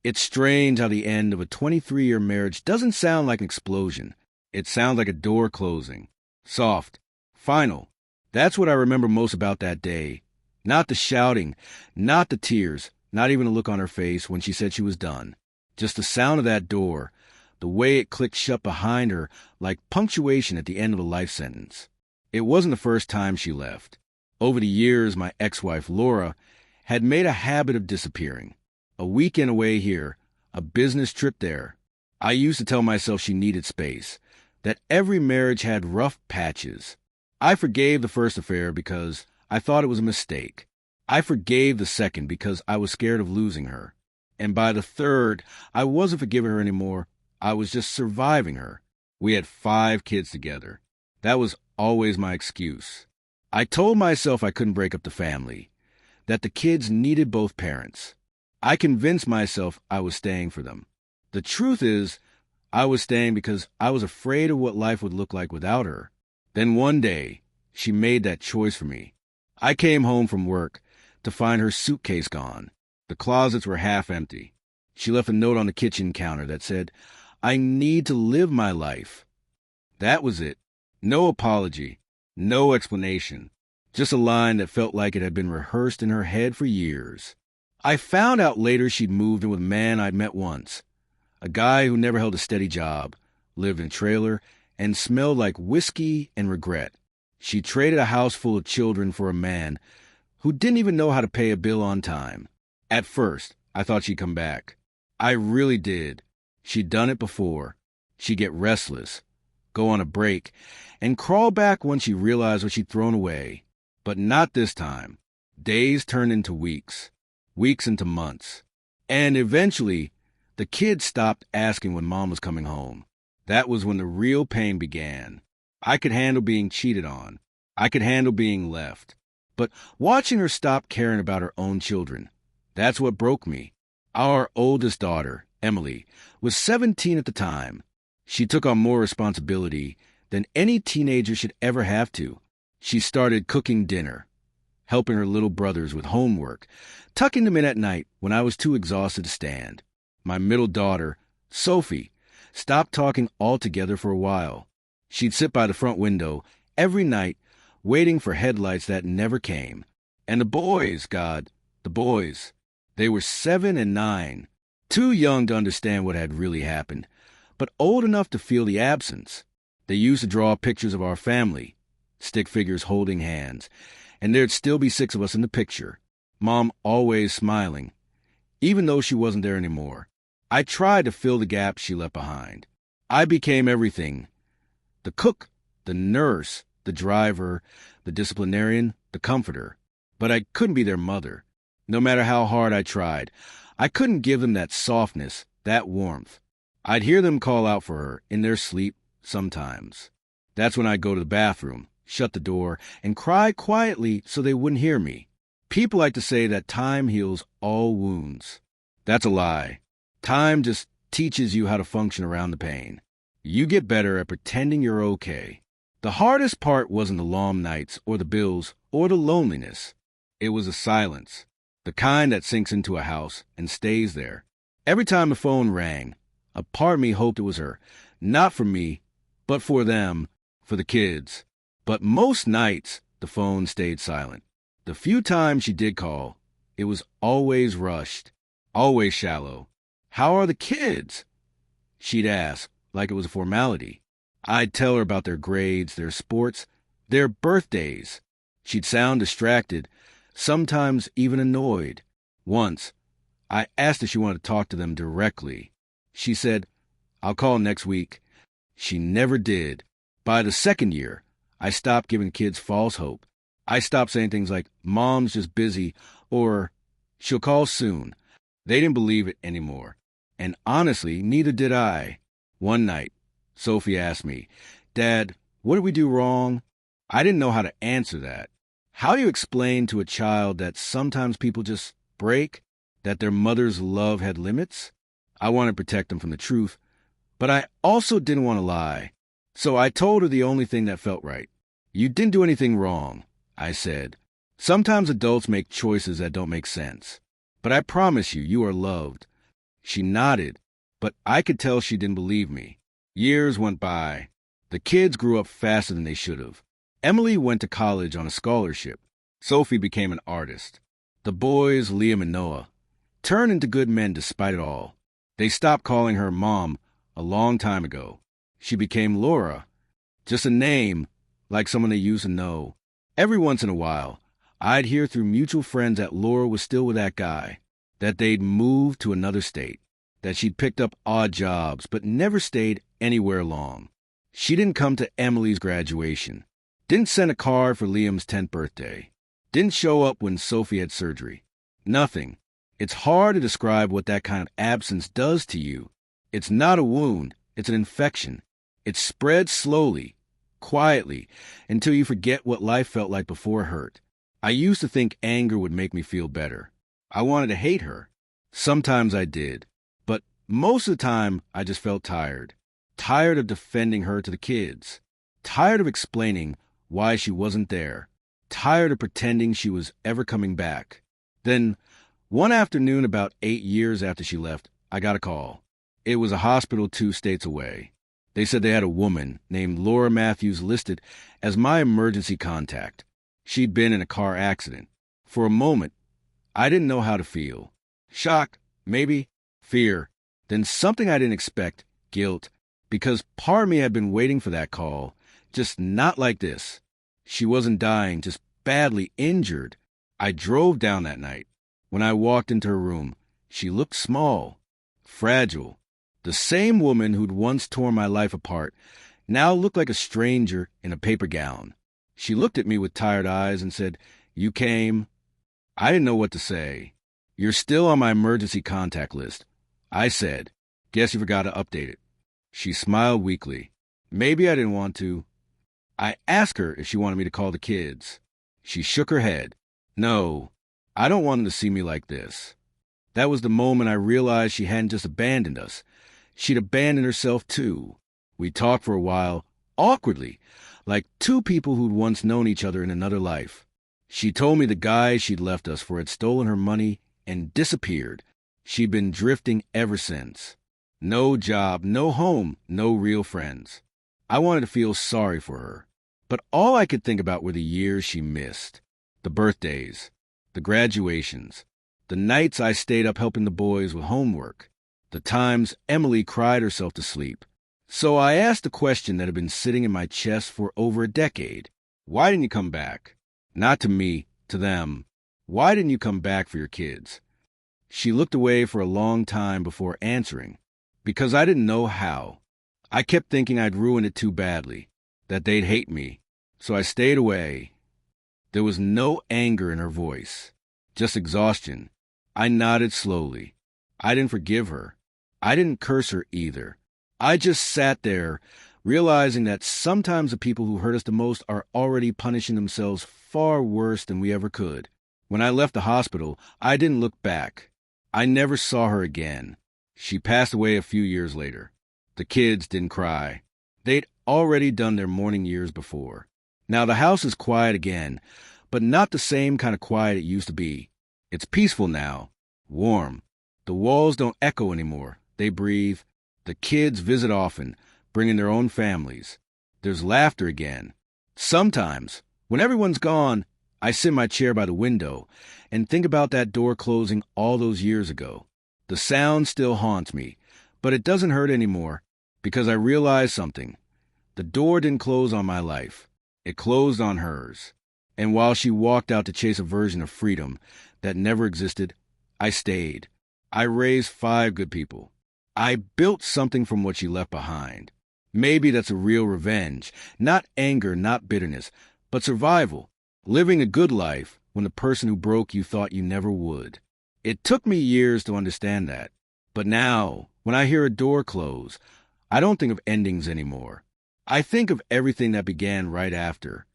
It's strange how the end of a 23-year marriage doesn't sound like an explosion. It sounds like a door closing. Soft. Final. That's what I remember most about that day. Not the shouting, not the tears, not even a look on her face when she said she was done. Just the sound of that door, the way it clicked shut behind her like punctuation at the end of a life sentence. It wasn't the first time she left. Over the years, my ex-wife, Laura, had made a habit of disappearing. A weekend away here, a business trip there. I used to tell myself she needed space, that every marriage had rough patches. I forgave the first affair because I thought it was a mistake. I forgave the second because I was scared of losing her. And by the third, I wasn't forgiving her anymore. I was just surviving her. We had 5 kids together. That was always my excuse. I told myself I couldn't break up the family, that the kids needed both parents. I convinced myself I was staying for them. The truth is, I was staying because I was afraid of what life would look like without her. Then one day, she made that choice for me. I came home from work to find her suitcase gone. The closets were half empty. She left a note on the kitchen counter that said, "I need to live my life." That was it. No apology, no explanation. Just a line that felt like it had been rehearsed in her head for years. I found out later she'd moved in with a man I'd met once. A guy who never held a steady job, lived in a trailer, and smelled like whiskey and regret. She traded a house full of children for a man who didn't even know how to pay a bill on time. At first, I thought she'd come back. I really did. She'd done it before. She'd get restless, go on a break, and crawl back when she realized what she'd thrown away. But not this time. Days turned into weeks. Weeks into months. And eventually, the kids stopped asking when Mom was coming home. That was when the real pain began. I could handle being cheated on. I could handle being left. But watching her stop caring about her own children, that's what broke me. Our oldest daughter, Emily, was 17 at the time. She took on more responsibility than any teenager should ever have to. She started cooking dinner, helping her little brothers with homework, tucking them in at night when I was too exhausted to stand. My middle daughter, Sophie, stopped talking altogether for a while. She'd sit by the front window every night, waiting for headlights that never came. And the boys, God, the boys. They were 7 and 9, too young to understand what had really happened, but old enough to feel the absence. They used to draw pictures of our family, stick figures holding hands, and there'd still be 6 of us in the picture, Mom always smiling, even though she wasn't there anymore. I tried to fill the gaps she left behind. I became everything. The cook, the nurse, the driver, the disciplinarian, the comforter. But I couldn't be their mother. No matter how hard I tried, I couldn't give them that softness, that warmth. I'd hear them call out for her in their sleep sometimes. That's when I'd go to the bathroom, shut the door, and cry quietly so they wouldn't hear me. People like to say that time heals all wounds. That's a lie. Time just teaches you how to function around the pain. You get better at pretending you're okay. The hardest part wasn't the long nights or the bills or the loneliness. It was the silence, the kind that sinks into a house and stays there. Every time the phone rang, a part of me hoped it was her, not for me, but for them, for the kids. But most nights, the phone stayed silent. The few times she did call, it was always rushed, always shallow. "How are the kids?" She'd ask, like it was a formality. I'd tell her about their grades, their sports, their birthdays. She'd sound distracted, sometimes even annoyed. Once, I asked if she wanted to talk to them directly. She said, "I'll call next week." She never did. By the second year, I stopped giving kids false hope. I stopped saying things like, "Mom's just busy," or "She'll call soon." They didn't believe it anymore. And honestly, neither did I. One night, Sophie asked me, "Dad, what did we do wrong?" I didn't know how to answer that. How do you explain to a child that sometimes people just break, that their mother's love had limits? I wanted to protect them from the truth, but I also didn't want to lie. So I told her the only thing that felt right. "You didn't do anything wrong," I said. "Sometimes adults make choices that don't make sense. But I promise you, you are loved." She nodded, but I could tell she didn't believe me. Years went by. The kids grew up faster than they should have. Emily went to college on a scholarship. Sophie became an artist. The boys, Liam and Noah, turned into good men despite it all. They stopped calling her Mom a long time ago. She became Laura, just a name like someone they used to know. Every once in a while, I'd hear through mutual friends that Laura was still with that guy, that they'd moved to another state, that she'd picked up odd jobs but never stayed anywhere long. She didn't come to Emily's graduation, didn't send a card for Liam's 10th birthday, didn't show up when Sophie had surgery. Nothing. It's hard to describe what that kind of absence does to you. It's not a wound, it's an infection. It spreads slowly, quietly, until you forget what life felt like before it hurt. I used to think anger would make me feel better. I wanted to hate her. Sometimes I did. But most of the time, I just felt tired. Tired of defending her to the kids. Tired of explaining why she wasn't there. Tired of pretending she was ever coming back. Then, one afternoon about 8 years after she left, I got a call. It was a hospital 2 states away. They said they had a woman named Laura Matthews listed as my emergency contact. She'd been in a car accident. For a moment, I didn't know how to feel. Shock, maybe. Fear. Then something I didn't expect, guilt. Because part of me had been waiting for that call. Just not like this. She wasn't dying, just badly injured. I drove down that night. When I walked into her room, she looked small, fragile. The same woman who'd once torn my life apart now looked like a stranger in a paper gown. She looked at me with tired eyes and said, "You came." I didn't know what to say. "You're still on my emergency contact list." I said, "Guess you forgot to update it." She smiled weakly. Maybe I didn't want to. I asked her if she wanted me to call the kids. She shook her head. "No, I don't want them to see me like this." That was the moment I realized she hadn't just abandoned us. She'd abandoned herself, too. We talked for a while, awkwardly, like 2 people who'd once known each other in another life. She told me the guy she'd left us for had stolen her money and disappeared. She'd been drifting ever since. No job, no home, no real friends. I wanted to feel sorry for her. But all I could think about were the years she missed. The birthdays, the graduations, the nights I stayed up helping the boys with homework, the times Emily cried herself to sleep. So I asked a question that had been sitting in my chest for over a decade. Why didn't you come back? Not to me, to them. Why didn't you come back for your kids? She looked away for a long time before answering. Because I didn't know how. I kept thinking I'd ruined it too badly, that they'd hate me. So I stayed away. There was no anger in her voice, just exhaustion. I nodded slowly. I didn't forgive her. I didn't curse her either. I just sat there, realizing that sometimes the people who hurt us the most are already punishing themselves far worse than we ever could. When I left the hospital, I didn't look back. I never saw her again. She passed away a few years later. The kids didn't cry. They'd already done their mourning years before. Now the house is quiet again, but not the same kind of quiet it used to be. It's peaceful now, warm. The walls don't echo anymore. They breathe. The kids visit often, bringing their own families. There's laughter again. Sometimes, when everyone's gone, I sit in my chair by the window and think about that door closing all those years ago. The sound still haunts me, but it doesn't hurt anymore because I realize something. The door didn't close on my life. It closed on hers. And while she walked out to chase a version of freedom that never existed, I stayed. I raised 5 good people. I built something from what she left behind. Maybe that's a real revenge. Not anger, not bitterness, but survival. Living a good life when the person who broke you thought you never would. It took me years to understand that. But now, when I hear a door close, I don't think of endings anymore. I think of everything that began right after.